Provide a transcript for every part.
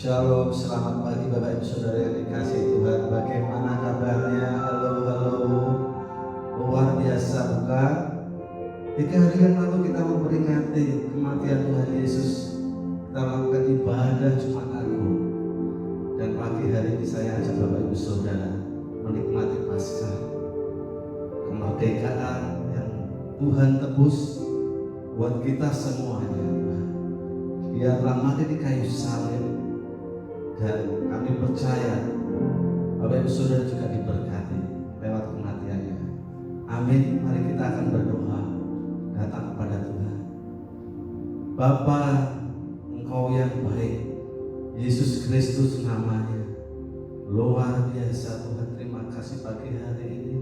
Shalom, selamat pagi Bapak Ibu Saudara yang dikasihi Tuhan. Bagaimana kabarnya? Halo, halo. Luar biasa bukan? 3 hari yang lalu kita memperingati kematian Tuhan Yesus. Kita melakukan ibadah Jumat Agung. Dan pagi hari ini saya ajak Bapak Ibu Saudara menikmati Paskah, kemerdekaan yang Tuhan tebus buat kita semuanya. Biarlah mati di kayu salib. Dan kami percaya Bapak Ibu Saudara juga diberkati lewat kematiannya. Amin. Mari kita akan berdoa datang kepada Tuhan. Bapa, Engkau yang baik, Yesus Kristus namanya, luar biasa Tuhan. Terima kasih pagi hari ini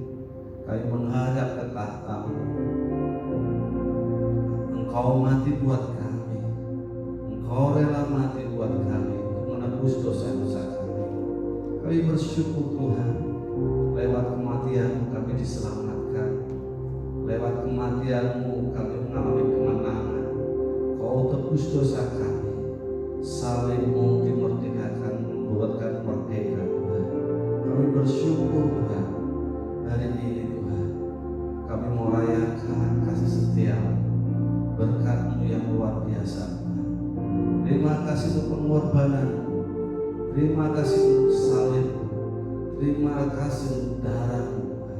kami menghadap ke tahta-Mu. Engkau mati buat kami, Engkau rela mati buat kami, menebus dosa-dosa kami. Kami bersyukur Tuhan, lewat kematian-Mu kami diselamatkan, lewat kematian-Mu kami mengalami kemenangan. Kau tebus dosa kami, salib-Mu dimerdekakan, membuatkan merdeka Tuhan. Kami bersyukur Tuhan, hari ini Tuhan kami mau rayakan kasih setia-Mu, berkat-Mu yang luar biasa Tuhan. Terima kasih untuk pengorbanan, terima kasih untuk salib, terima kasih untuk darah-Mu Tuhan.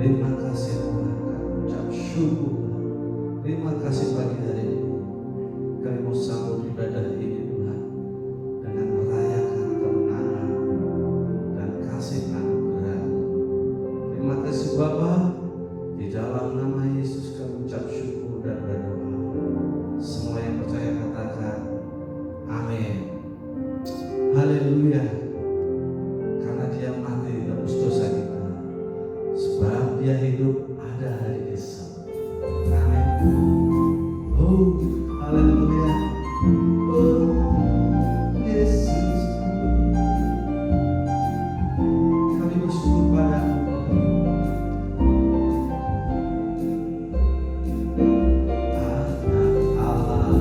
Terima kasih Tuhan, kami ucap syukur Tuhan. Terima kasih pagi hari ini kami mau sambut ibadah ini Tuhan dengan merayakan kemenangan dan kasih anugerah-Mu. Terima kasih Bapa, di dalam nama Yesus kami ucap syukur dan berdoa. Semua yang percaya katakan amin. Haleluya. Karena Dia mati menebus dosa kita, sebab Dia hidup ada hari esok. Amin. Oh, haleluya. Oh, Yesus, kami bersyukur padamu. Anak Allah,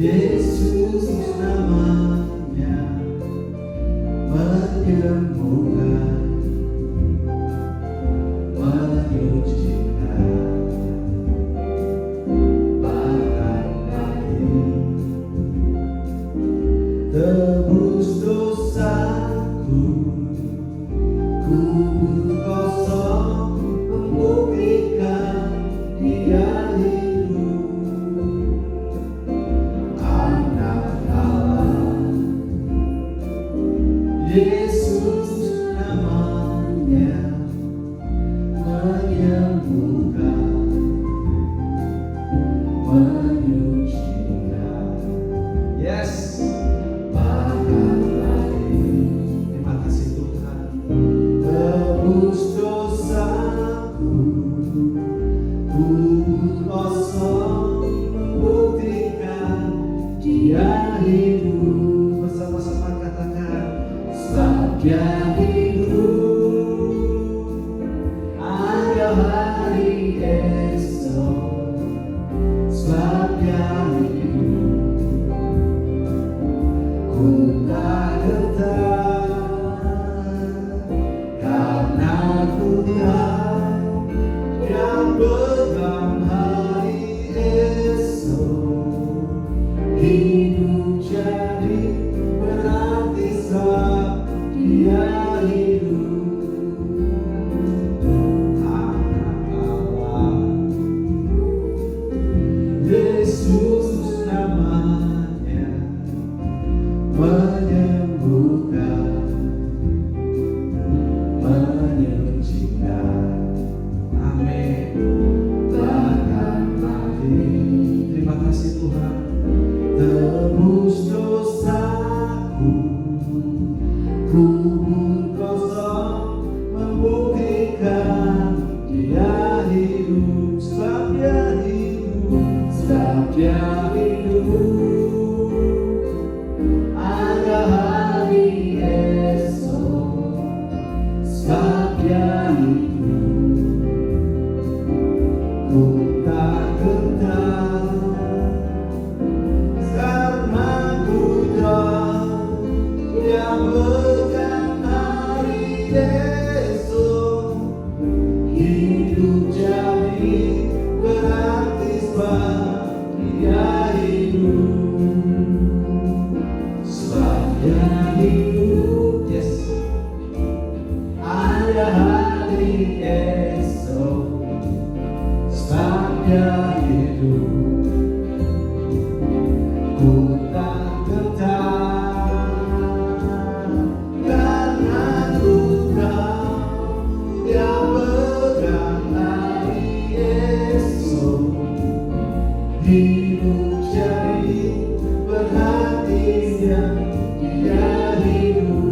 Yesus namanya, menyembuhkan, menyucikan, bahkan mati, tebus dosaku, kubur kosong, membuktikan Dia hidup. Yesus namanya, menyembuhkan, menyucikan. Yes, bahkan lagi. Terima kasih Tuhan. Tebus dosaku, kubur kosong, membuktikan Dia hidup. Bersama-sama katakan, Dia hidup, ada hari esok. Sebab Dia hidup, ku tak gentar, karena ku tahu Dia pegang hari esok. Hidup jadi berarti sebab Dia hidup. Anak Allah, Yesus namanya, menyembuhkan, menyucikan. Amin. Bahkan mati. Terima kasih Tuhan. Tebus dosaku, kubur kosong, membuktikan Dia hidup. Sebab Dia hidup, sebab Dia hidup, ada hari esok. Sebab Dia hidup, ku tak gentar, karena Hidup jadi berarti dia hidup.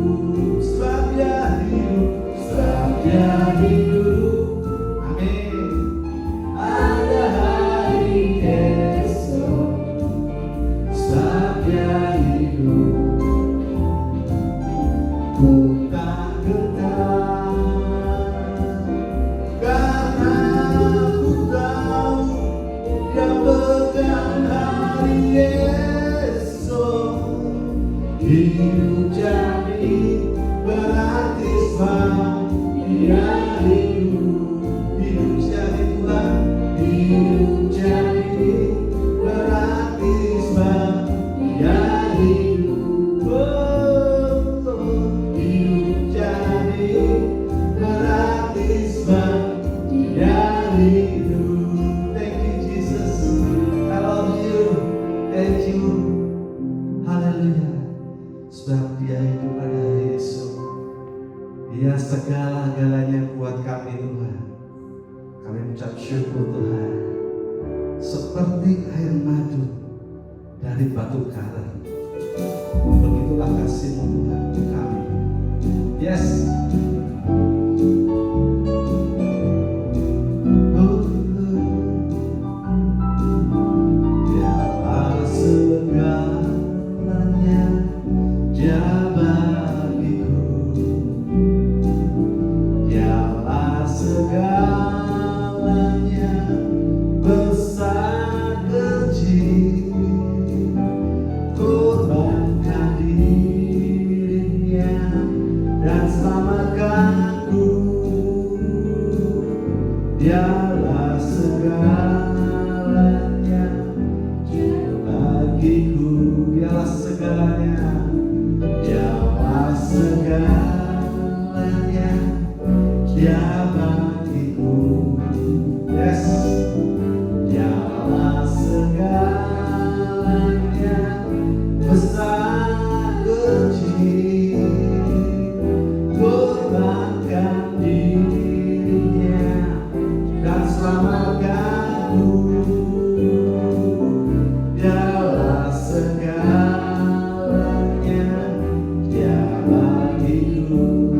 Hidup jadi Tuhan. Hidup jadi berarti dia hidup. Hidup jadi berarti dia hidup. Thank you Jesus. I love you. Thank you. Haleluya. Sebab dia hidup pada hari esok. Dia segala-galanya buat kami Tuhan. Kami ucap syukur Tuhan. Seperti air madu dari batu karang. Begitulah kasih-Mu Tuhan untuk kami. Yes. Dialah segalanya bagiku, dialah segalanya, dialah segalanya, dia bagiku. Yes, dialah segalanya, besar kecil, korbankan dirinya dan selamatkanku. Dialah segalanya, dia bagiku.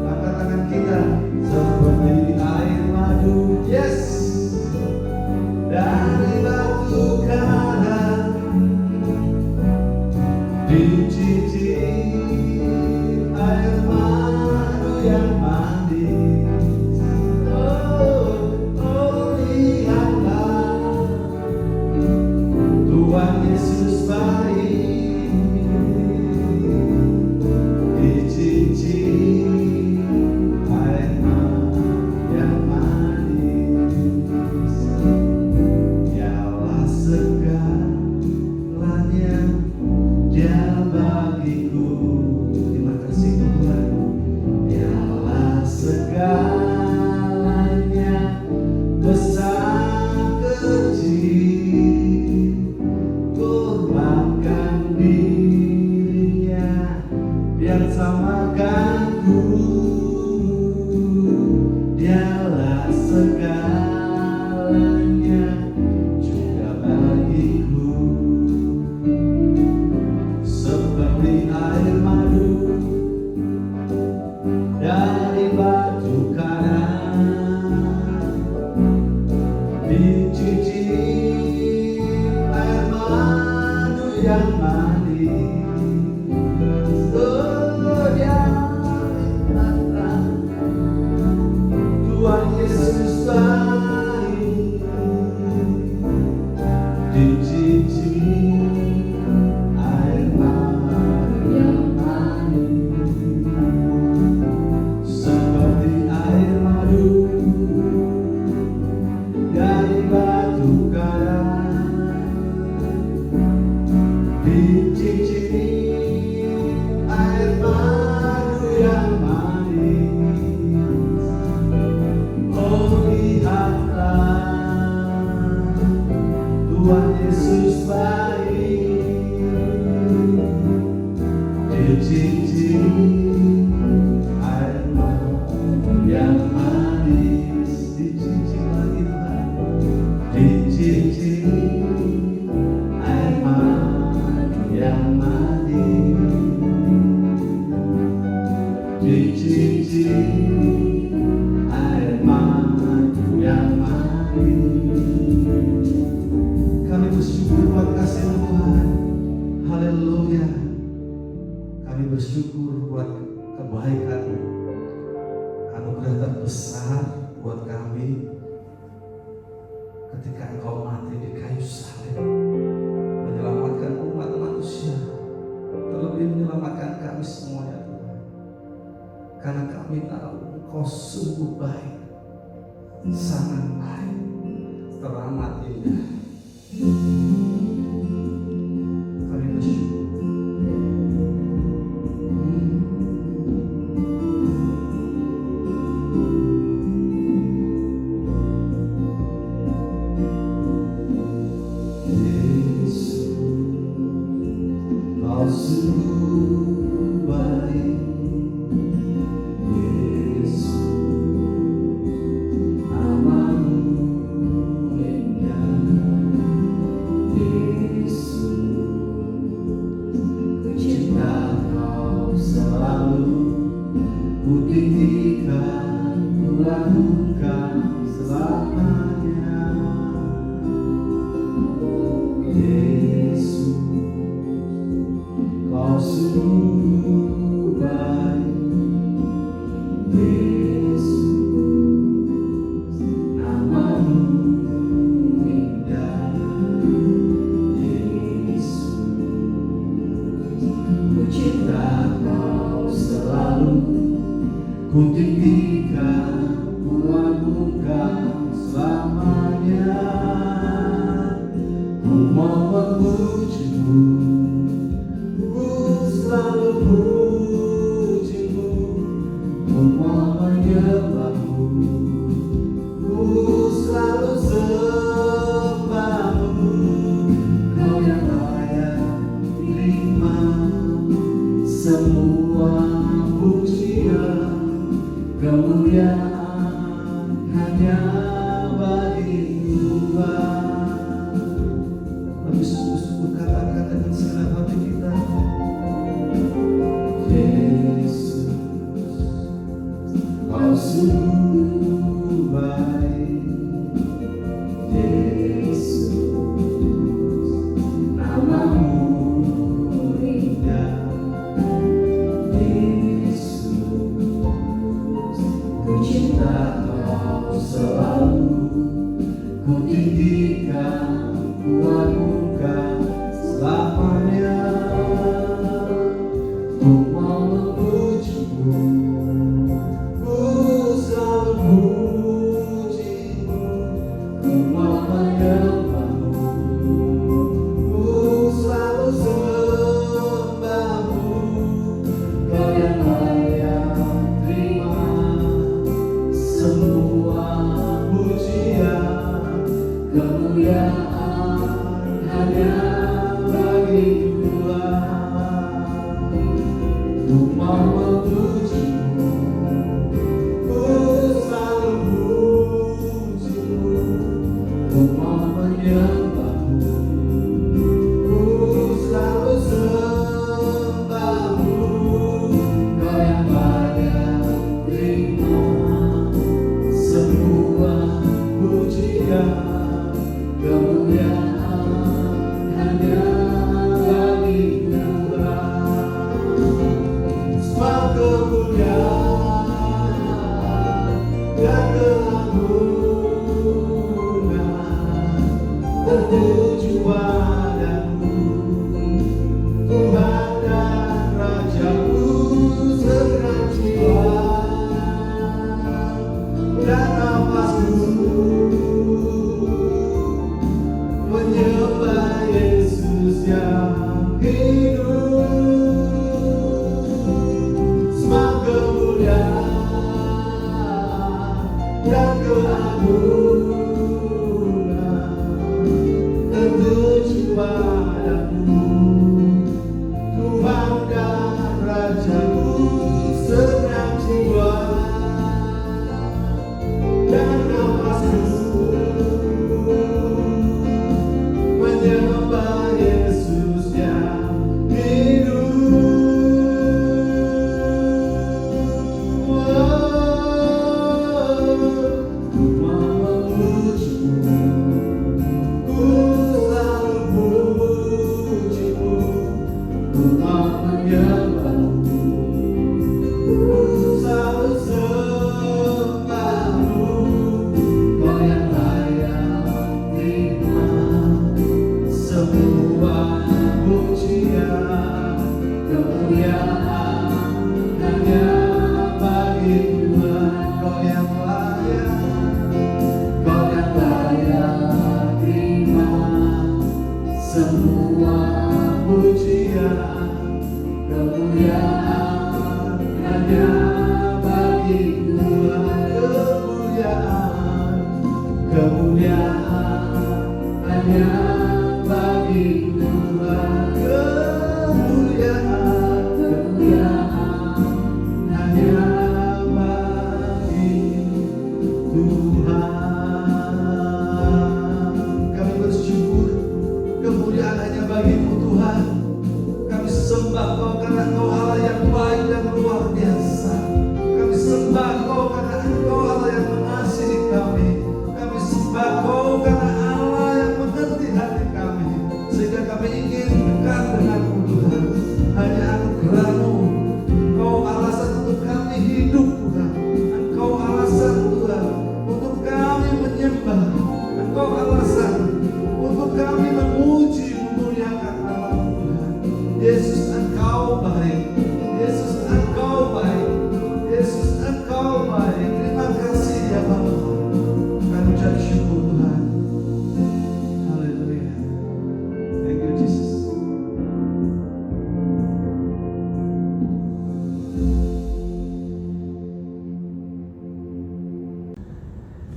Angkat tangan kita seperti air madu. Yes, dari batu karang dicicip air madu yang manis. Tuhan Yesus baik, dicicip air madu yang manis. Dialah segalanya, dia bagiku. Terima kasih Tuhan. Dialah segalanya, besar kecil, korbankan dirinya dan samakanku. Dialah segalanya juga bagiku. Seperti air madu dari batu karang dicicip air madu yang manis. Tuhan Yesus baik, dicicip air madu yang manis. Seperti air madu dari batu karang dicicip air madu yang manis. Oh lihatlah, Tuhan Yesus baik, yang mati di cincin air mata yang mati. Kami bersyukur buat kasih Tuhan. Haleluya. Kami bersyukur buat kebaikan anugerah terbesar buat kami ketika Engkau mati di kayu salib menyelamatkan umat manusia, terlebih menyelamatkan kami semuanya Tuhan. Karena kami tahu Engkau sungguh baik, sangat baik, teramat indah. Kami bersyukur.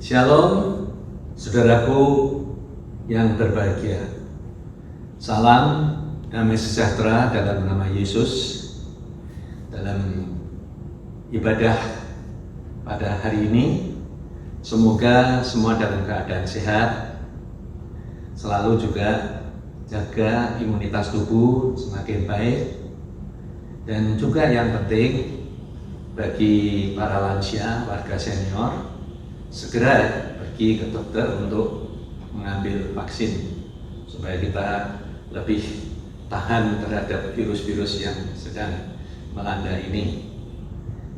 Shalom, saudaraku yang berbahagia. Salam damai sejahtera dalam nama Yesus. Dalam ibadah pada hari ini, semoga semua dalam keadaan sehat, selalu juga jaga imunitas tubuh semakin baik, dan juga yang penting bagi para lansia, warga senior, segera pergi ke dokter untuk mengambil vaksin supaya kita lebih tahan terhadap virus-virus yang sedang melanda ini.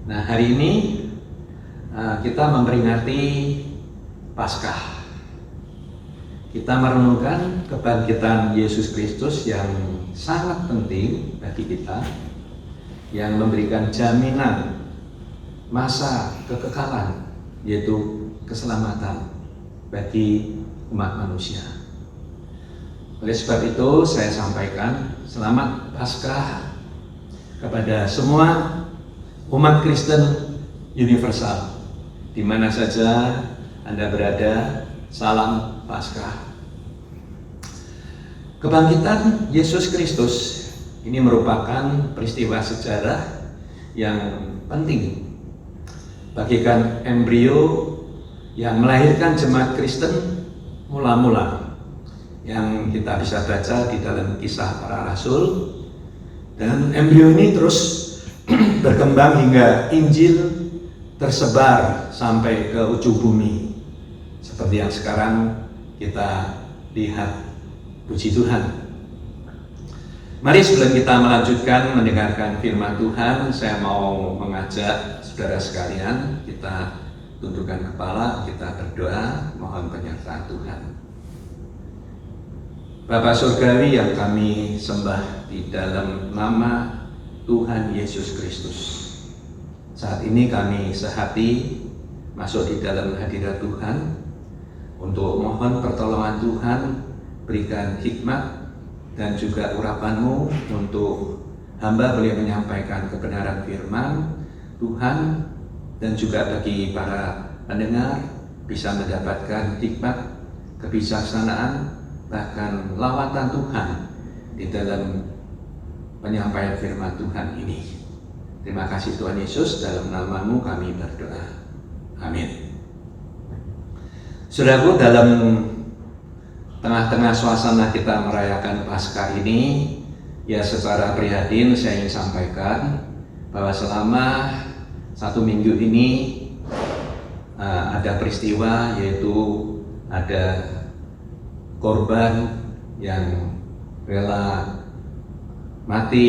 Nah, hari ini kita memperingati Paskah. Kita merenungkan kebangkitan Yesus Kristus yang sangat penting bagi kita, yang memberikan jaminan masa kekekalan, yaitu keselamatan bagi umat manusia. Oleh sebab itu saya sampaikan selamat Paskah kepada semua umat Kristen universal di mana saja Anda berada. Salam Paskah. Kebangkitan Yesus Kristus ini merupakan peristiwa sejarah yang penting, bagaikan embrio yang melahirkan jemaat Kristen mula-mula, yang kita bisa baca di dalam Kisah Para Rasul. Dan embrio ini terus berkembang hingga Injil tersebar sampai ke ujung bumi, seperti yang sekarang kita lihat. Puji Tuhan. Mari sebelum kita melanjutkan mendengarkan firman Tuhan, saya mau mengajak saudara sekalian, kita tundukkan kepala, kita berdoa, mohon penyertaan Tuhan. Bapa Surgawi yang kami sembah di dalam nama Tuhan Yesus Kristus, saat ini kami sehati masuk di dalam hadirat Tuhan untuk mohon pertolongan Tuhan, berikan hikmat dan juga urapan-Mu untuk hamba boleh menyampaikan kebenaran firman Tuhan, dan juga bagi para pendengar bisa mendapatkan hikmat, kebijaksanaan, bahkan lawatan Tuhan di dalam penyampaian firman Tuhan ini. Terima kasih Tuhan Yesus, dalam nama-Mu kami berdoa. Amin. Saudaraku, dalam tengah-tengah suasana kita merayakan Paskah ini, ya secara prihatin saya ingin sampaikan bahwa selama 1 minggu ini ada peristiwa, yaitu ada korban yang rela mati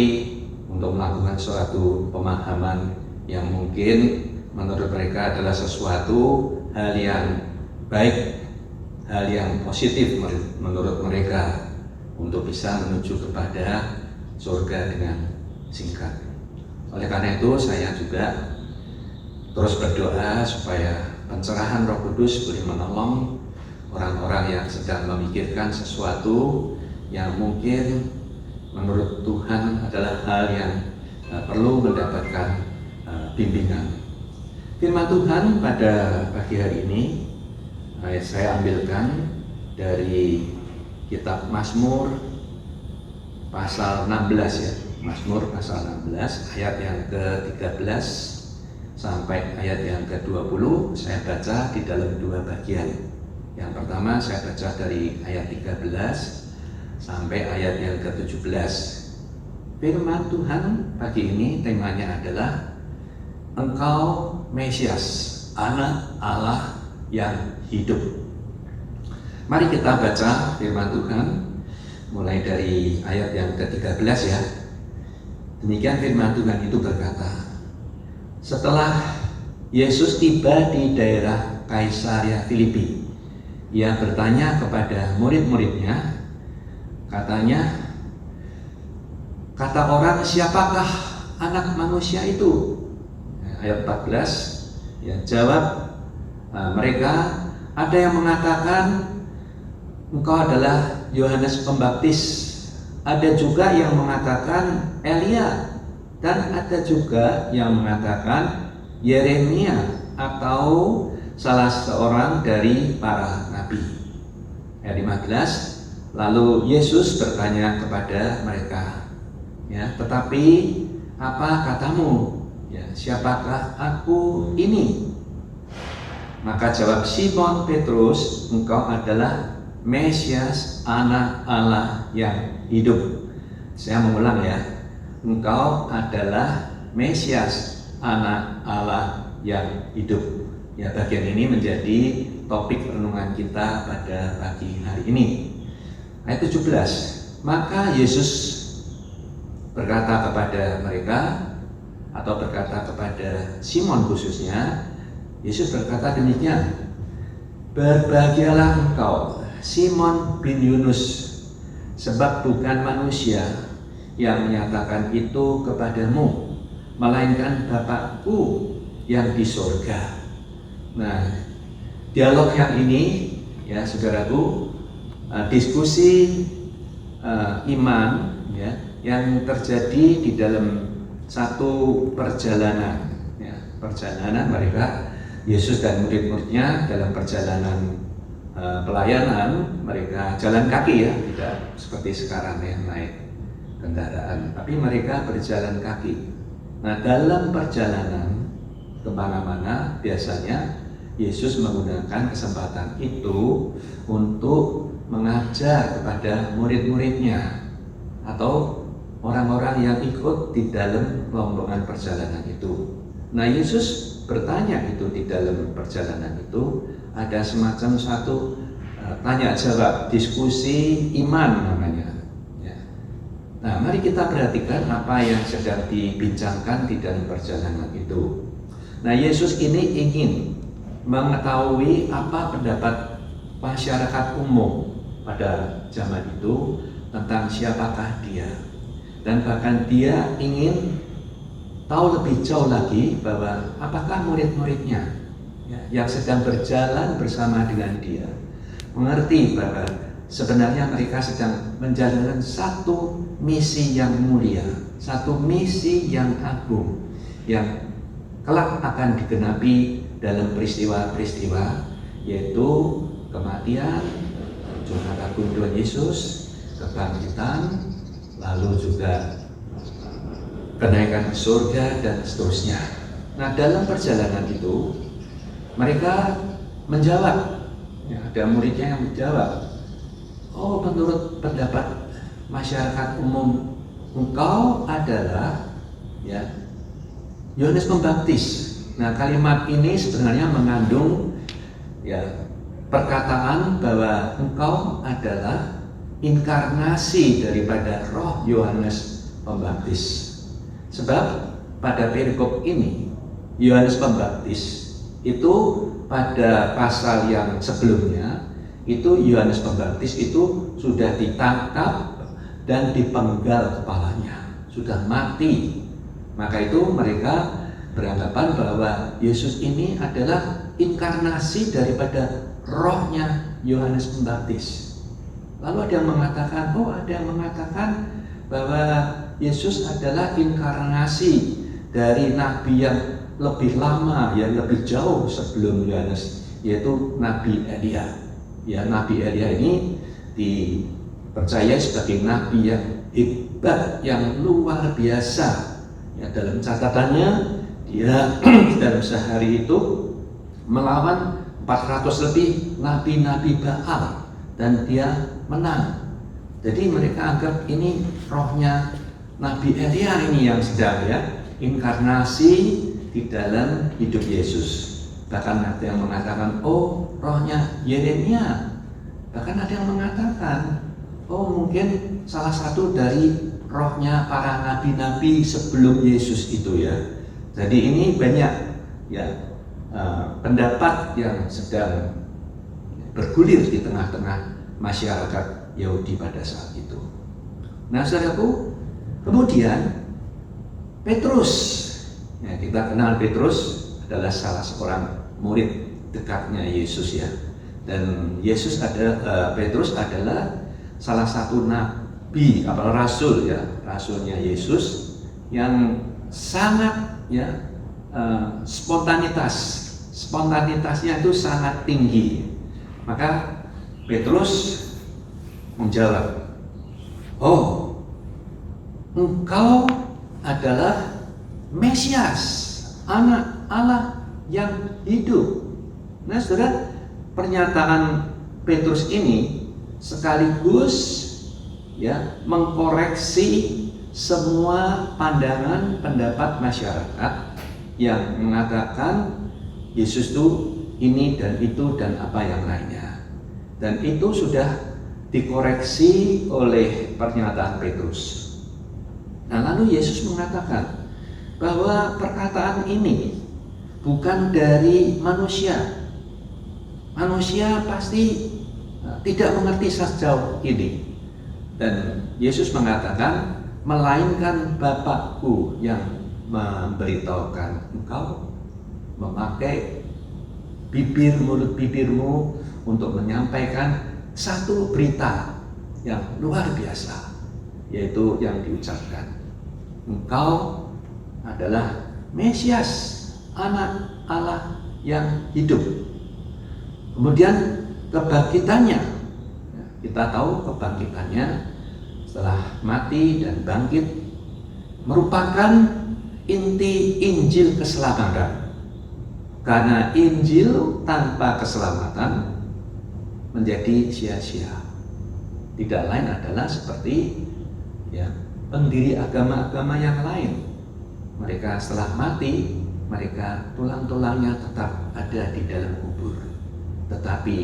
untuk melakukan suatu pemahaman yang mungkin menurut mereka adalah sesuatu hal yang baik, hal yang positif menurut mereka untuk bisa menuju kepada surga dengan singkat. Oleh karena itu saya juga terus berdoa supaya pencerahan Roh Kudus boleh menolong orang-orang yang sedang memikirkan sesuatu yang mungkin menurut Tuhan adalah hal yang perlu mendapatkan bimbingan. Firman Tuhan pada pagi hari ini saya ambilkan dari kitab Mazmur pasal 16 ya. Mazmur pasal 16 ayat yang ke-13 sampai ayat yang ke-20 saya baca di dalam dua bagian. Yang pertama saya baca dari ayat 13 sampai ayat yang ke-17. Firman Tuhan pagi ini temanya adalah Engkau Mesias, Anak Allah yang hidup. Mari kita baca firman Tuhan mulai dari ayat yang ke-13 ya. Demikian firman Tuhan itu berkata, setelah Yesus tiba di daerah Kaisaria Filipi, ia bertanya kepada murid-muridnya, katanya, kata orang siapakah anak manusia itu? Ayat 14, ya, jawab mereka, ada yang mengatakan engkau adalah Yohanes Pembaptis, ada juga yang mengatakan Elia, dan ada juga yang mengatakan Yeremia atau salah seorang dari para nabi. Ayat 15, lalu Yesus bertanya kepada mereka, ya, tetapi apa katamu? Ya, siapakah aku ini? Maka jawab Simon Petrus, engkau adalah Mesias, Anak Allah yang hidup. Saya mengulang ya, engkau adalah Mesias, Anak Allah yang hidup. Ya, bagian ini menjadi topik renungan kita pada pagi hari ini. Ayat 17, maka Yesus berkata kepada mereka, atau berkata kepada Simon khususnya, Yesus berkata demikian, berbahagialah engkau Simon bin Yunus, sebab bukan manusia yang menyatakan itu kepadamu, melainkan Bapakku yang di surga. Nah, dialog yang ini ya saudaraku, diskusi iman ya, yang terjadi di dalam satu perjalanan ya, perjalanan mereka, Yesus dan murid-muridnya dalam perjalanan pelayanan, mereka jalan kaki ya, tidak seperti sekarang ya naik kendaraan, tapi mereka berjalan kaki. Nah, dalam perjalanan kemana-mana biasanya Yesus menggunakan kesempatan itu untuk mengajar kepada murid-muridnya atau orang-orang yang ikut di dalam rombongan perjalanan itu. Nah, Yesus bertanya itu di dalam perjalanan itu, ada semacam satu tanya jawab, diskusi iman namanya ya. Nah, mari kita perhatikan apa yang sedang dibincangkan di dalam perjalanan itu. Nah, Yesus ini ingin mengetahui apa pendapat masyarakat umum pada zaman itu tentang siapakah dia. Dan bahkan dia ingin tahu lebih jauh lagi bahwa apakah murid-muridnya ya, yang sedang berjalan bersama dengan dia mengerti bahwa sebenarnya mereka sedang menjalankan satu misi yang mulia, satu misi yang agung yang kelak akan digenapi dalam peristiwa-peristiwa, yaitu kematian, junjungan agung Tuhan Yesus, kebangkitan, lalu juga kenaikan ke surga dan seterusnya. Nah, dalam perjalanan itu mereka menjawab, ya, ada muridnya yang menjawab, oh, menurut pendapat masyarakat umum engkau adalah ya Yohanes Pembaptis. Nah, kalimat ini sebenarnya mengandung ya perkataan bahwa engkau adalah inkarnasi daripada roh Yohanes Pembaptis. Sebab pada perikop ini Yohanes Pembaptis itu pada pasal yang sebelumnya itu Yohanes Pembaptis itu sudah ditangkap dan dipenggal kepalanya, sudah mati. Maka itu mereka beranggapan bahwa Yesus ini adalah inkarnasi daripada rohnya Yohanes Pembaptis. Lalu ada yang mengatakan bahwa Yesus adalah inkarnasi dari nabi yang lebih lama, yang lebih jauh sebelum Yohanes, yaitu Nabi Elia. Ya, Nabi Elia ini dipercaya sebagai nabi yang hebat, yang luar biasa. Ya, dalam catatannya dia dalam sehari itu melawan 400 lebih nabi-nabi Baal dan dia menang. Jadi mereka anggap ini rohnya Nabi Elia ini yang sedang inkarnasi di dalam hidup Yesus. Bahkan ada yang mengatakan, oh rohnya Yeremia. Bahkan ada yang mengatakan, oh mungkin salah satu dari rohnya para nabi-nabi sebelum Yesus itu ya. Jadi ini banyak pendapat yang sedang bergulir di tengah-tengah masyarakat Yahudi pada saat itu. Nah, saudaraku, kemudian Petrus, ya, kita kenal Petrus adalah salah seorang murid dekatnya Yesus ya. Dan Petrus adalah salah satu nabi atau rasul ya, rasulnya Yesus yang sangat spontanitasnya itu sangat tinggi. Maka Petrus menjawab, oh engkau adalah Mesias, anak Allah yang hidup. Nah saudara, pernyataan Petrus ini sekaligus mengkoreksi semua pandangan pendapat masyarakat yang mengatakan Yesus itu ini dan itu dan apa yang lainnya. Dan itu sudah dikoreksi oleh pernyataan Petrus. Nah lalu Yesus mengatakan bahwa perkataan ini bukan dari manusia. Manusia pasti tidak mengerti sejauh ini. Dan Yesus mengatakan, melainkan Bapakku yang memberitahukan engkau memakai mulut bibirmu untuk menyampaikan satu berita yang luar biasa, yaitu yang diucapkan, engkau adalah Mesias, anak Allah yang hidup. Kemudian kebangkitannya, kita tahu kebangkitannya setelah mati dan bangkit merupakan inti Injil keselamatan. Karena Injil tanpa keselamatan menjadi sia-sia. Tidak lain adalah seperti pendiri agama-agama yang lain. Mereka setelah mati, mereka tulang-tulangnya tetap ada di dalam kubur. Tetapi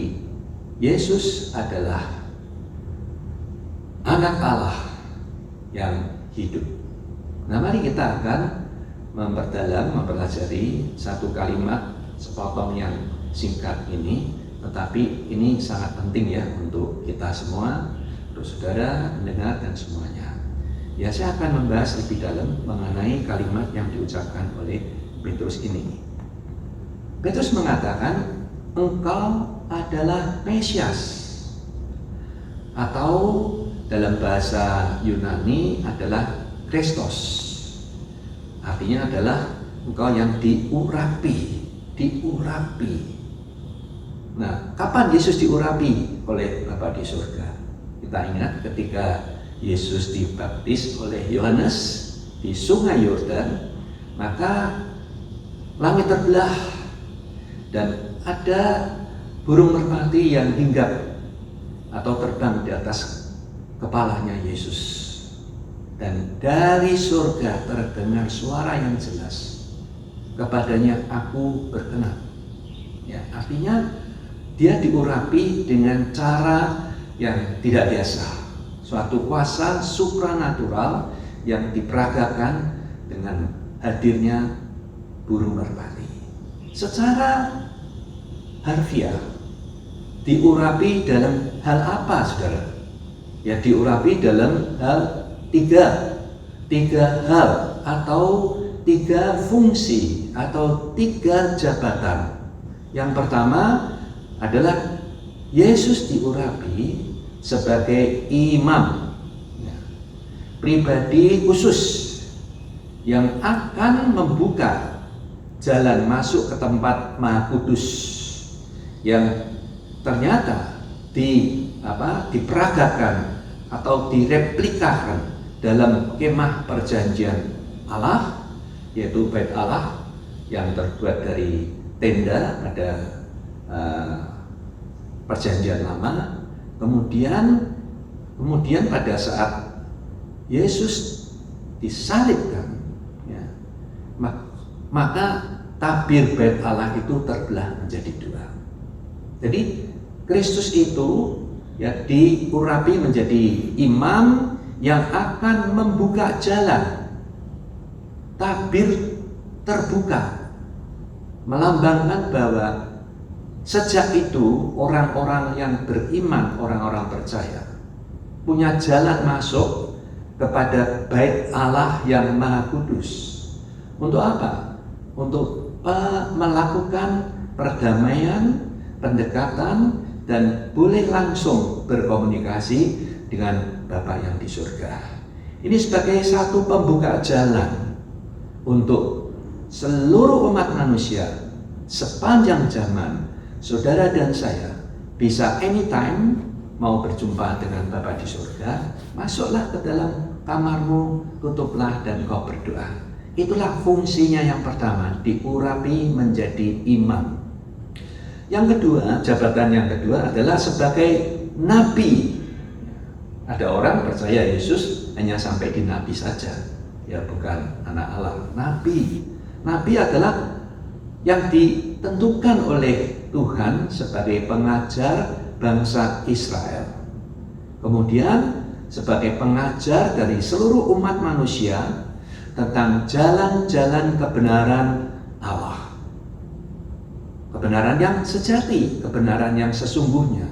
Yesus adalah anak Allah yang hidup. Nah, mari kita akan mempelajari satu kalimat sepotong yang singkat ini, tetapi ini sangat penting ya untuk kita semua, untuk saudara, mendengar dan semuanya. Ya, saya akan membahas lebih dalam mengenai kalimat yang diucapkan oleh Petrus ini. Petrus mengatakan, engkau adalah Mesias, atau dalam bahasa Yunani adalah Kristus. Artinya adalah engkau yang diurapi. Nah, kapan Yesus diurapi oleh Bapa di surga? Kita ingat ketika Yesus dibaptis oleh Yohanes di Sungai Yordan, maka langit terbelah dan ada burung merpati yang hinggap atau terbang di atas kepalanya Yesus. Dan dari surga terdengar suara yang jelas, kepadanya aku berkenan. Ya, artinya dia diurapi dengan cara yang tidak biasa. Suatu kuasa supranatural yang diperagakan dengan hadirnya burung merpati. Secara harfiah diurapi dalam hal apa, saudara? Ya, diurapi dalam hal tiga hal atau 3 fungsi atau 3 jabatan. Yang pertama adalah Yesus diurapi sebagai imam, pribadi khusus yang akan membuka jalan masuk ke tempat Maha Kudus yang ternyata diperagakan atau direplikakan dalam kemah perjanjian Allah, yaitu Bait Allah yang terbuat dari tenda pada perjanjian lama. Kemudian pada saat Yesus disalibkan, ya, maka tabir Bait Allah itu terbelah menjadi 2. Jadi Kristus itu ya diurapi menjadi imam yang akan membuka jalan. Tabir terbuka melambangkan bahwa sejak itu orang-orang yang beriman, orang-orang percaya punya jalan masuk kepada Bait Allah yang Maha Kudus. Untuk apa? Untuk melakukan perdamaian, pendekatan, dan boleh langsung berkomunikasi dengan Bapa yang di surga. Ini sebagai satu pembuka jalan untuk seluruh umat manusia sepanjang zaman. Saudara dan saya bisa anytime mau berjumpa dengan Bapa di surga, masuklah ke dalam kamarmu, tutuplah dan kau berdoa. Itulah fungsinya yang pertama, diurapi menjadi imam. Yang kedua, jabatan yang kedua adalah sebagai nabi. Ada orang percaya Yesus hanya sampai di nabi saja, ya bukan anak Allah. Nabi adalah yang ditentukan oleh Tuhan sebagai pengajar bangsa Israel. Kemudian sebagai pengajar dari seluruh umat manusia tentang jalan-jalan kebenaran Allah. Kebenaran yang sejati, kebenaran yang sesungguhnya,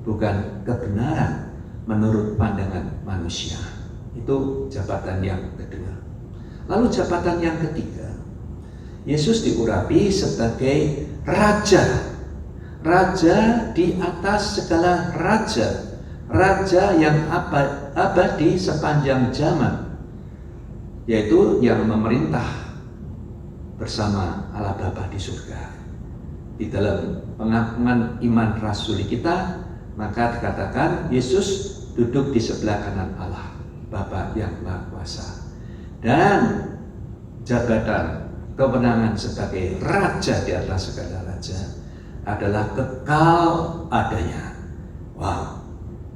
bukan kebenaran menurut pandangan manusia. Itu jabatan yang kedua. Lalu jabatan yang ketiga, Yesus diurapi sebagai raja. Raja di atas segala raja. Raja yang abadi sepanjang zaman, yaitu yang memerintah bersama Allah Bapa di surga. Di dalam pengakuan iman rasuli kita, maka dikatakan Yesus duduk di sebelah kanan Allah Bapa yang Maha Kuasa. Dan jabatan kewenangan sebagai raja di atas segala raja adalah kekal adanya. Wow,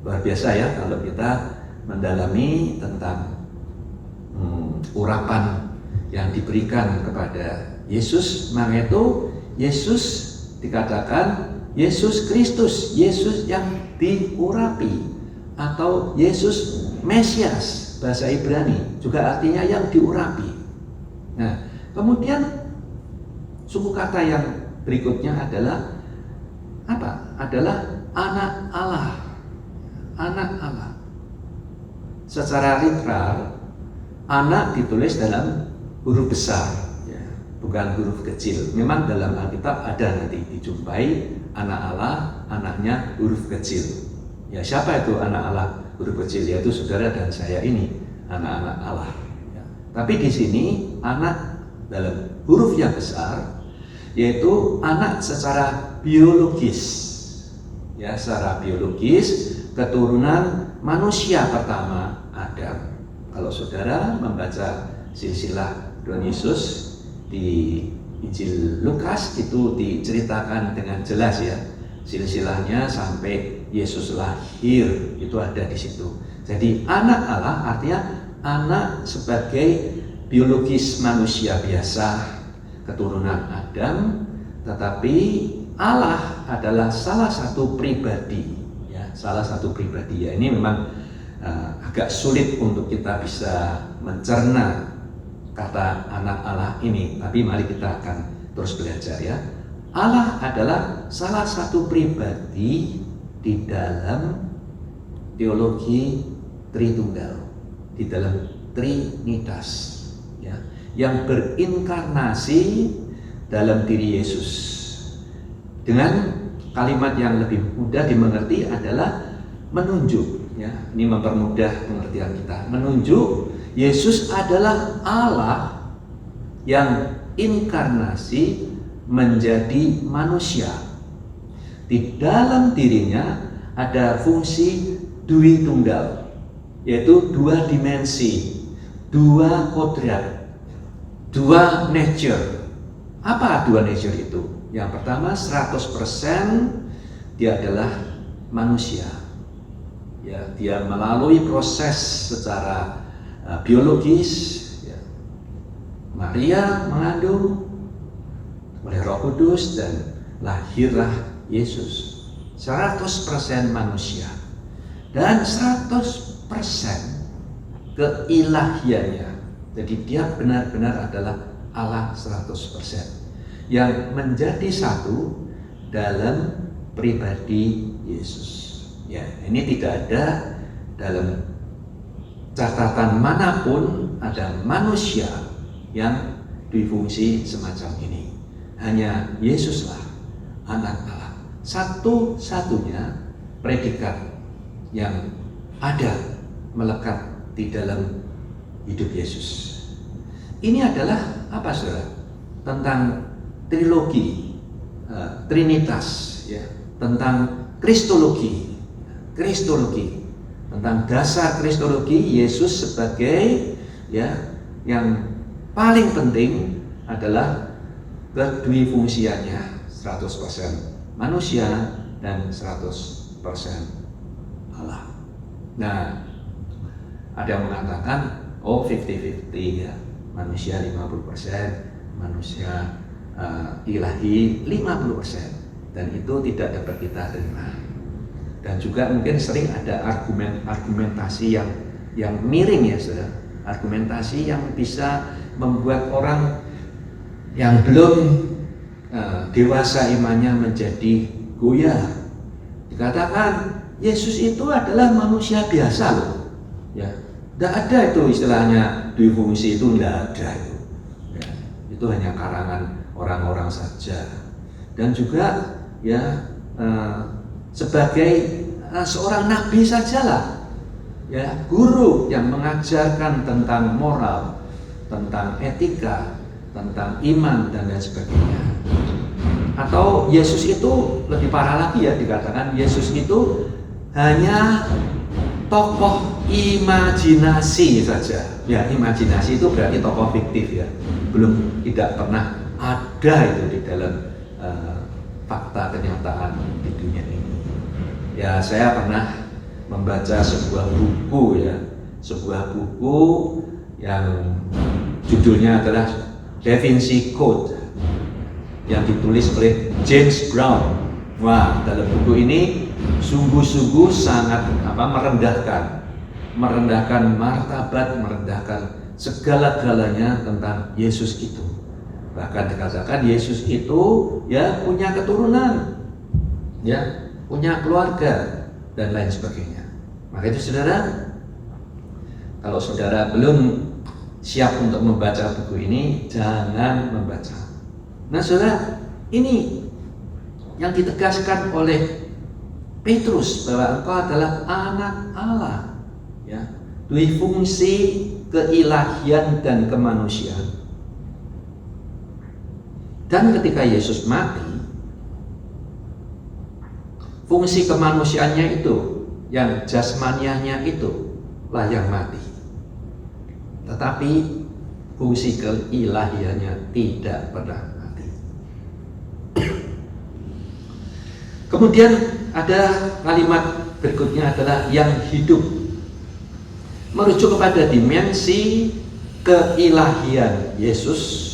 luar biasa ya kalau kita mendalami tentang urapan yang diberikan kepada Yesus. Maka itu Yesus dikatakan Yesus Kristus, Yesus yang diurapi, atau Yesus Mesias, bahasa Ibrani juga artinya yang diurapi. Nah, kemudian suku kata yang berikutnya adalah apa? Adalah anak Allah. Anak Allah. Secara literal, anak ditulis dalam huruf besar, bukan huruf kecil. Memang dalam Alkitab ada nanti dijumpai anak Allah, anaknya huruf kecil. Ya, siapa itu anak Allah huruf kecil? Yaitu saudara dan saya ini, anak-anak Allah. Ya. Tapi di sini anak dalam huruf yang besar, yaitu anak secara biologis. Ya, secara biologis keturunan manusia pertama Adam. Kalau saudara membaca silsilah Tuhan Yesus di Injil Lukas itu diceritakan dengan jelas ya, silsilahnya sampai Yesus lahir itu ada di situ. Jadi anak Allah artinya anak sebagai biologis manusia biasa, keturunan Adam, tetapi Allah adalah salah satu pribadi ya, salah satu pribadi ya. Ini memang agak sulit untuk kita bisa mencerna kata anak Allah ini, tapi mari kita akan terus belajar ya. Allah adalah salah satu pribadi di dalam teologi Tritunggal, di dalam Trinitas ya, yang berinkarnasi dalam diri Yesus. Dengan kalimat yang lebih mudah dimengerti adalah menunjuk ya. Ini mempermudah pengertian kita. Menunjuk Yesus adalah Allah yang inkarnasi menjadi manusia. Di dalam dirinya ada fungsi dui tunggal, yaitu dua dimensi, dua kodrat, dua nature. Apa dua nature itu? Yang pertama 100% dia adalah manusia. Ya, dia melalui proses secara biologis ya. Maria mengandung oleh Roh Kudus dan lahirlah Yesus. 100% manusia dan 100% keilahiannya. Jadi dia benar-benar adalah Allah 100% yang menjadi satu dalam pribadi Yesus. Ya, ini tidak ada dalam catatan manapun ada manusia yang difungsi semacam ini. Hanya Yesuslah anak Allah, satu-satunya predikat yang ada melekat di dalam hidup Yesus. Ini adalah apa saudara? Tentang trilogi, Trinitas, ya, tentang Kristologi, tentang dasar Kristologi Yesus sebagai ya yang paling penting adalah kedwifungsiannya 100% manusia dan 100% Allah. Nah, ada yang mengatakan 50-50 ya, manusia 50%, manusia ilahi 50%, dan itu tidak dapat kita terima. Dan juga mungkin sering ada argumentasi yang miring ya saudara, argumentasi yang bisa membuat orang yang belum dewasa imannya menjadi goyah. Dikatakan Yesus itu adalah manusia biasa loh, ya, tidak ada itu istilahnya difungsi, itu tidak ada itu, ya, itu hanya karangan orang-orang saja. Dan juga ya sebagai seorang nabi sajalah, ya, guru yang mengajarkan tentang moral, tentang etika, tentang iman dan lain sebagainya. Atau Yesus itu lebih parah lagi ya, dikatakan Yesus itu hanya tokoh imajinasi saja. Ya, imajinasi itu berarti tokoh fiktif ya, belum, tidak pernah ada itu di dalam fakta kenyataan di dunia ini. Ya, saya pernah membaca sebuah buku ya, sebuah buku yang judulnya adalah Da Vinci Code yang ditulis oleh James Brown. Wah, dalam buku ini sungguh-sungguh sangat merendahkan martabat, merendahkan segala-galanya tentang Yesus itu. Bahkan dikatakan Yesus itu ya punya keturunan, ya, punya keluarga dan lain sebagainya. Maka itu saudara, kalau saudara belum siap untuk membaca buku ini, jangan membaca. Nah saudara, ini yang ditegaskan oleh Petrus bahwa engkau adalah anak Allah, ya, difungsi keilahian dan kemanusiaan. Dan ketika Yesus mati, fungsi kemanusiaannya itu, yang jasmaniahnya itu lah yang mati. Tetapi fungsi keilahiannya tidak pernah mati. Kemudian ada kalimat berikutnya adalah yang hidup, merujuk kepada dimensi keilahian Yesus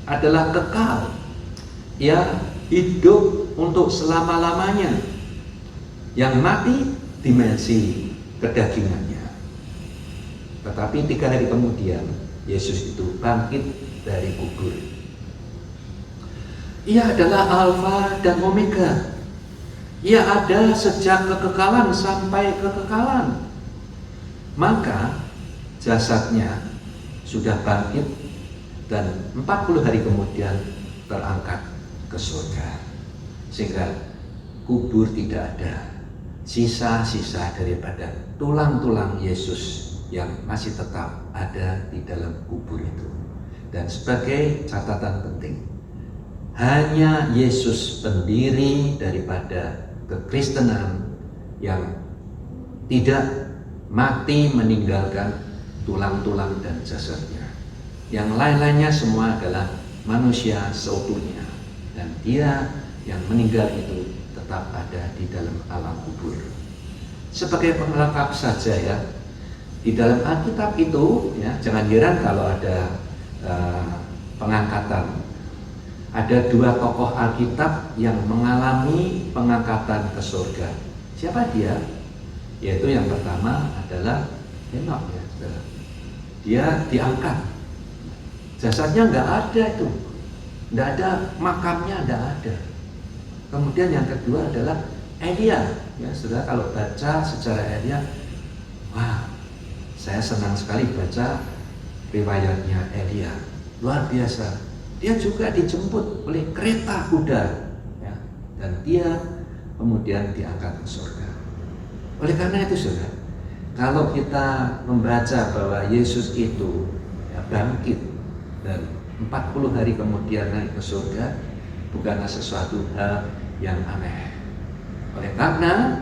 adalah kekal, ya, hidup untuk selama-lamanya. Yang mati dimensi kedagingannya. Tetapi 3 hari kemudian Yesus itu bangkit dari kubur. Ia adalah Alfa dan Omega. Ia ada sejak kekekalan sampai kekekalan. Maka jasadnya sudah bangkit dan 40 hari kemudian terangkat ke surga. Sehingga kubur tidak ada sisa-sisa daripada tulang-tulang Yesus yang masih tetap ada di dalam kubur itu. Dan sebagai catatan penting, hanya Yesus pendiri daripada kekristenan yang tidak mati meninggalkan tulang-tulang dan jasadnya. Yang lain-lainnya semua adalah manusia seutuhnya, dan dia yang meninggal itu tetap ada di dalam alam kubur. Sebagai pengelengkap saja ya, di dalam Alkitab itu ya, jangan heran kalau ada pengangkatan. Ada 2 tokoh Alkitab yang mengalami pengangkatan ke surga. Siapa dia? Yaitu yang pertama adalah Henokh ya, saudara. Dia diangkat, jasadnya nggak ada itu, nggak ada makamnya, nggak ada. Kemudian yang kedua adalah Elia ya, saudara. Kalau baca sejarah Elia, wah, saya senang sekali baca riwayatnya Elia, luar biasa. Dia juga dijemput oleh kereta kuda ya, dan dia kemudian diangkat ke surga. Oleh karena itu saudara, kalau kita membaca bahwa Yesus itu ya, bangkit dan 40 hari kemudian naik ke surga, bukanlah sesuatu hal yang aneh. Oleh karena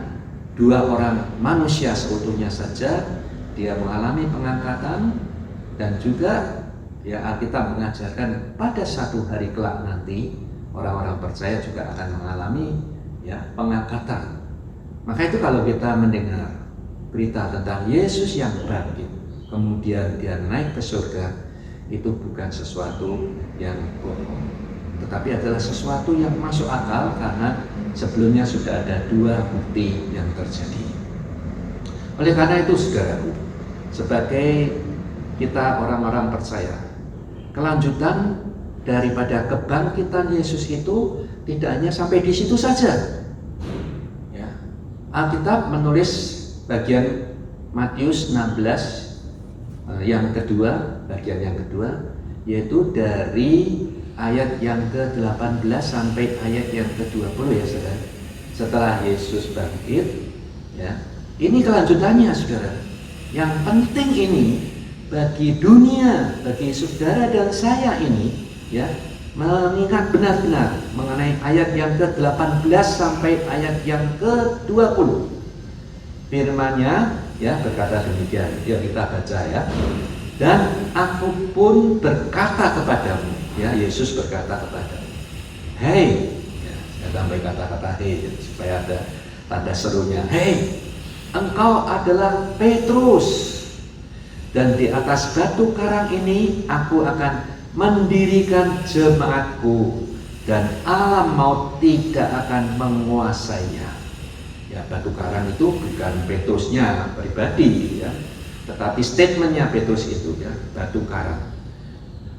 2 orang manusia seutuhnya saja dia mengalami pengangkatan, dan juga ya Alkitab mengajarkan pada satu hari kelak nanti orang-orang percaya juga akan mengalami ya pengangkatan. Maka itu kalau kita mendengar berita tentang Yesus yang bangkit kemudian dia naik ke surga, itu bukan sesuatu yang bohong, tetapi adalah sesuatu yang masuk akal karena sebelumnya sudah ada 2 bukti yang terjadi. Oleh karena itu saudaraku, sebagai kita orang-orang percaya, kelanjutan daripada kebangkitan Yesus itu tidak hanya sampai di situ saja. Ya. Alkitab menulis bagian Matius 16 yang kedua, bagian yang kedua, yaitu dari ayat yang ke-18 sampai ayat yang ke-20 ya saudara. Setelah Yesus bangkit, ya, ini kelanjutannya saudara. Yang penting ini bagi dunia, bagi saudara dan saya ini, ya, mengingat benar-benar mengenai ayat yang ke-18 sampai ayat yang ke-20. Firman-Nya ya berkata demikian. Ya kita baca ya. Dan aku pun berkata kepadamu, ya Yesus berkata kepadamu, hei, ya, saya tambah kata-kata hei supaya ada tanda serunya. Hei, engkau adalah Petrus, dan di atas batu karang ini aku akan mendirikan jemaatku, dan alam maut tidak akan menguasainya. Ya, batu karang itu bukan Petrusnya pribadi ya, tetapi statementnya Petrus itu ya, batu karang.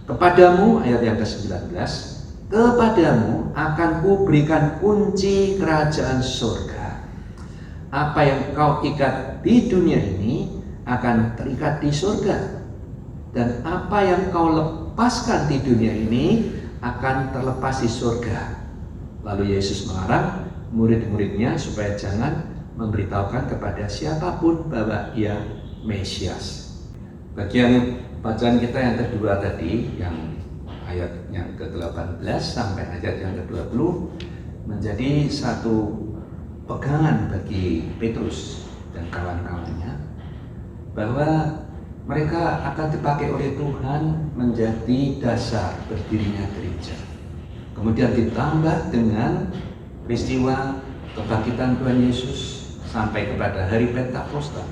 Kepadamu, ayat yang ke-19, kepadamu akan kuberikan kunci kerajaan surga. Apa yang kau ikat di dunia ini akan terikat di surga, dan apa yang kau lepaskan di dunia ini akan terlepas di surga. Lalu Yesus melarang murid-muridnya supaya jangan memberitahukan kepada siapapun bahwa ia Mesias. Bagian bacaan kita yang kedua tadi, yang ayat yang ke-18 sampai ayat yang ke-20, menjadi satu pegangan bagi Petrus dan kawan-kawannya, bahwa mereka akan dipakai oleh Tuhan menjadi dasar berdirinya gereja. Kemudian ditambah dengan peristiwa kebangkitan Tuhan Yesus sampai kepada hari Pentakosta,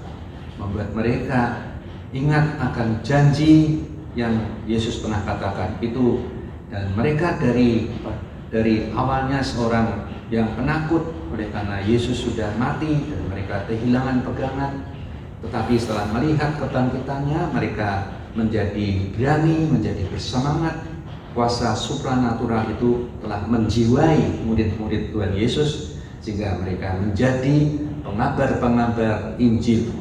membuat mereka ingat akan janji yang Yesus pernah katakan itu, dan mereka dari awalnya seorang yang penakut oleh karena Yesus sudah mati dan mereka kehilangan pegangan, Tetapi setelah melihat kebangkitannya, mereka menjadi berani, menjadi bersemangat. Kuasa supranatural itu telah menjiwai murid-murid Tuhan Yesus, sehingga mereka menjadi pengabar-pengabar Injil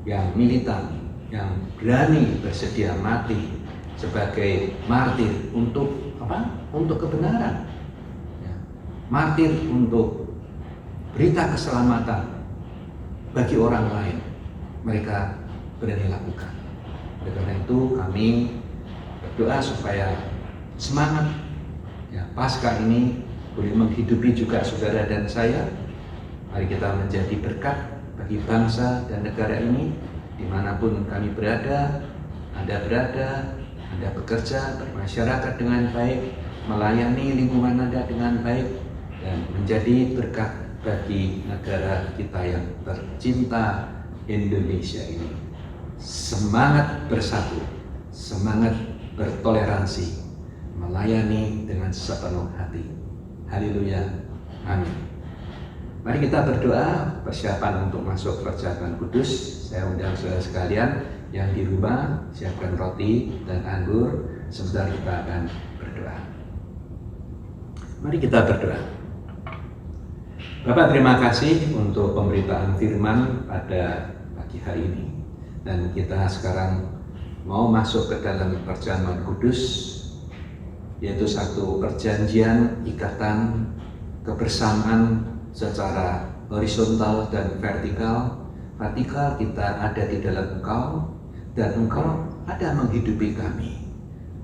yang militan, yang berani bersedia mati sebagai martir untuk apa? Untuk kebenaran. Ya. Martir untuk berita keselamatan bagi orang lain. Mereka berani lakukan. Oleh karena itu kami berdoa supaya semangat ya, Paskah ini boleh menghidupi juga saudara dan saya. Mari kita menjadi berkat bagi bangsa dan negara ini, dimanapun kami berada, Anda berada, Anda bekerja, bermasyarakat dengan baik, melayani lingkungan Anda dengan baik, dan menjadi berkat bagi negara kita yang tercinta Indonesia ini. Semangat bersatu, semangat bertoleransi, melayani dengan sepenuh hati. Haleluya, amin. Mari kita berdoa persiapan untuk masuk Kerajaan Kudus. Saya undang saudara sekalian yang di rumah, siapkan roti dan anggur. Sebentar kita akan berdoa. Mari kita berdoa. Bapak, terima kasih untuk pemberitaan firman pada pagi hari ini. Dan kita sekarang mau masuk ke dalam Kerajaan Kudus, yaitu satu perjanjian, ikatan, kebersamaan secara horizontal dan vertikal. Vertikal kita ada di dalam Engkau, dan Engkau ada menghidupi kami.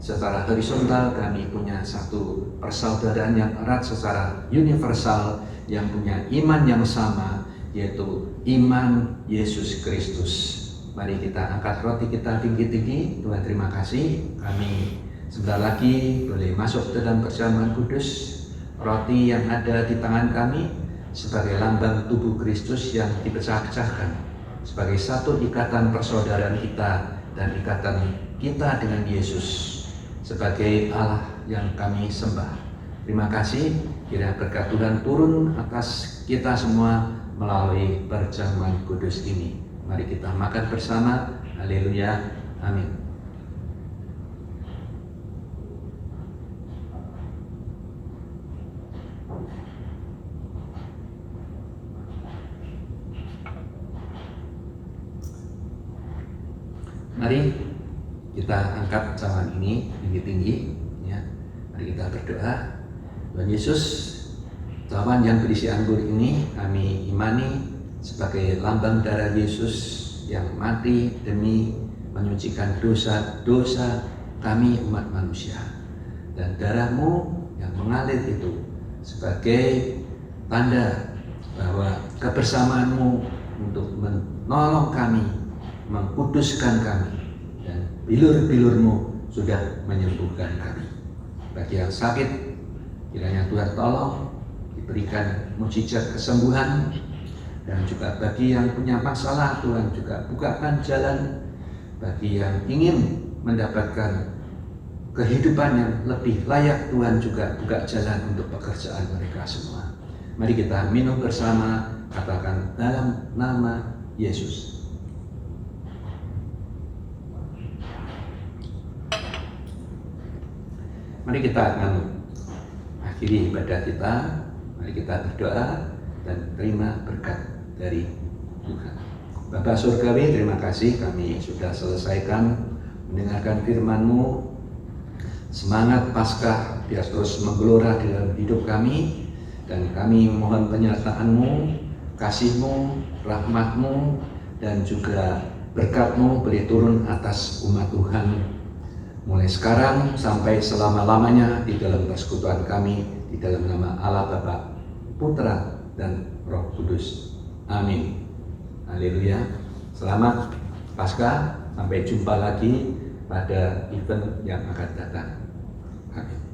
Secara horizontal kami punya satu persaudaraan yang erat secara universal, yang punya iman yang sama, yaitu iman Yesus Kristus. Mari kita angkat roti kita tinggi-tinggi. Tuhan, terima kasih, kami sebentar lagi boleh masuk dalam Kerajaan Kudus. Roti yang ada di tangan kami sebagai lambang tubuh Kristus yang dipecah-pecahkan, sebagai satu ikatan persaudaraan kita dan ikatan kita dengan Yesus sebagai Allah yang kami sembah. Terima kasih, kiranya berkat Tuhan turun atas kita semua melalui perjamuan kudus ini. Mari kita makan bersama. Haleluya, amin. Mari kita angkat cawan ini tinggi-tinggi, ya. Mari kita berdoa. Tuhan Yesus, cawan yang berisi anggur ini kami imani sebagai lambang darah Yesus yang mati demi menyucikan dosa-dosa kami umat manusia, dan darah-Mu yang mengalir itu sebagai tanda bahwa kebersamaan-Mu untuk menolong kami, mengkuduskan kami, dan bilur-bilur-Mu sudah menyembuhkan kami. Bagi yang sakit, kiranya Tuhan tolong diberikan mukjizat kesembuhan, dan juga bagi yang punya masalah, Tuhan juga bukakan jalan. Bagi yang ingin mendapatkan kehidupan yang lebih layak, Tuhan juga buka jalan untuk pekerjaan mereka semua. Mari kita minum bersama, katakan dalam nama Yesus. Mari kita akan akhiri ibadah kita. Mari kita berdoa dan terima berkat dari Tuhan. Bapa Surgawi, terima kasih kami sudah selesaikan mendengarkan firman-Mu. Semangat Paskah biar terus menggelora dalam hidup kami, dan kami mohon penyertaan-Mu, kasih-Mu, rahmat-Mu, dan juga berkat-Mu beri turun atas umat Tuhan mulai sekarang sampai selama-lamanya di dalam persekutuan kami, di dalam nama Allah Bapa, Putra, dan Roh Kudus. Amin. Haleluya. Selamat Paskah. Sampai jumpa lagi pada event yang akan datang. Amin.